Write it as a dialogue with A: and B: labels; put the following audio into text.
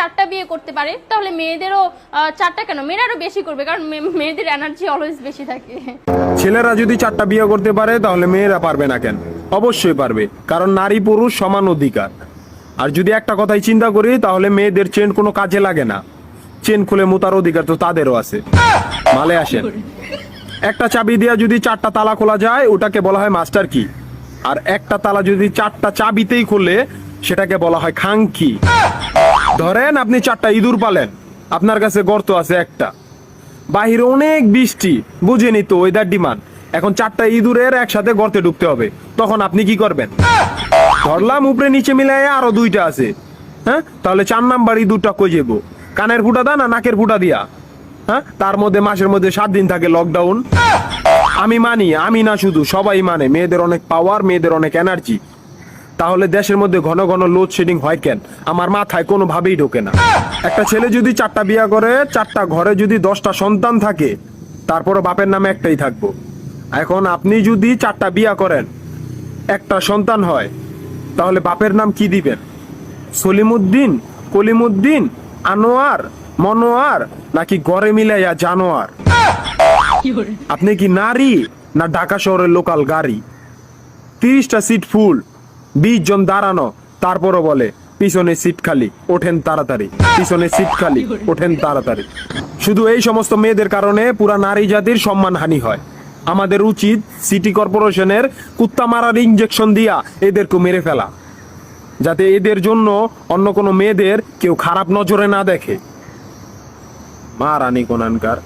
A: 4টা বিয়ে করতে পারে, তাহলে মেয়েদেরও 4টা কেন, মেয়েরা আরো বেশি করবে, কারণ মেয়েদের এনার্জি অলওয়েজ বেশি থাকে।
B: ছেলেরা যদি 4টা বিয়ে করতে পারে তাহলে মেয়েরা পারবে না কেন? অবশ্যই পারবে, কারণ নারী পুরুষ সমান অধিকার। আর যদি একটা কথাই চিন্তা করি তাহলে মেয়েদের চেন কোনো কাজে লাগে না, চেন খুলে মোতার অধিকার তো তাদেরও আছে। মালে আসেন, একটা চাবি দিয়া যদি 4টা তালা খোলা যায় ওটাকে বলা হয় মাস্টার কি, আর একটা তালা যদি 4টা চাবিতেই খুলে সেটাকে বলা হয় খাঙ্কি। ধরেন আপনি 4টা ইঁদুর পালেন, আপনার কাছে গর্ত আছে একটা, বাহিরে অনেক বৃষ্টি, বুঝেনি তো ওয়েদার ডিমান্ড, এখন 4টা ইঁদুরের একসাথে গর্তে ঢুকতে হবে, তখন আপনি কি করবেন? ধরলাম উপরে নিচে মিলাই আরো 2টা আছে, হ্যাঁ, তাহলে 4 নাম্বার ইঁদুরটা কই যাবো? কানের ফুটা দা না নাকের ফুটা দিয়া? হ্যাঁ, তার মধ্যে মাসের মধ্যে 7 দিন থাকে লকডাউন। আমি মানি, আমি না শুধু সবাই মানে, মেয়েদের অনেক পাওয়ার, মেয়েদের অনেক এনার্জি। তাহলে দেশের মধ্যে ঘন ঘন লোডশেডিং হয় কেন? আমার মাথায় কোনোভাবেই ঢোকে না। একটা ছেলে যদি 4টা বিয়ে করে, 4টা ঘরে যদি 10টা সন্তান থাকে, তারপরও বাপের নামে একটাই থাকবো। এখন আপনি যদি 4টা বিয়ে করেন, একটা সন্তান হয়, তাহলে বাপের নাম কি দিবেন? সলিমুদ্দিন, কলিমুদ্দিন, আনোয়ার, মনোয়ার, নাকি গড়ে মিলাইয়া জানোয়ার? আপনি কি নারী না ঢাকা শহরের লোকাল গাড়ি? 30টা সিট ফুল, 20 জন দাঁড়ানো, তারপরও বলে পিছনে সিট খালি, ওঠেন তাড়াতাড়ি, পিছনে সিট খালি, ওঠেন তাড়াতাড়ি। শুধু এই সমস্ত মেয়েদের কারণে পুরা নারী জাতির সম্মানহানি হয়। আমাদের উচিত সিটি কর্পোরেশনের কুত্তা মারার ইঞ্জেকশন দিয়া এদেরকে মেরে ফেলা, যাতে এদের জন্য অন্য কোনো মেয়েদের কেউ খারাপ নজরে না দেখে। মা রানী কোনানকার।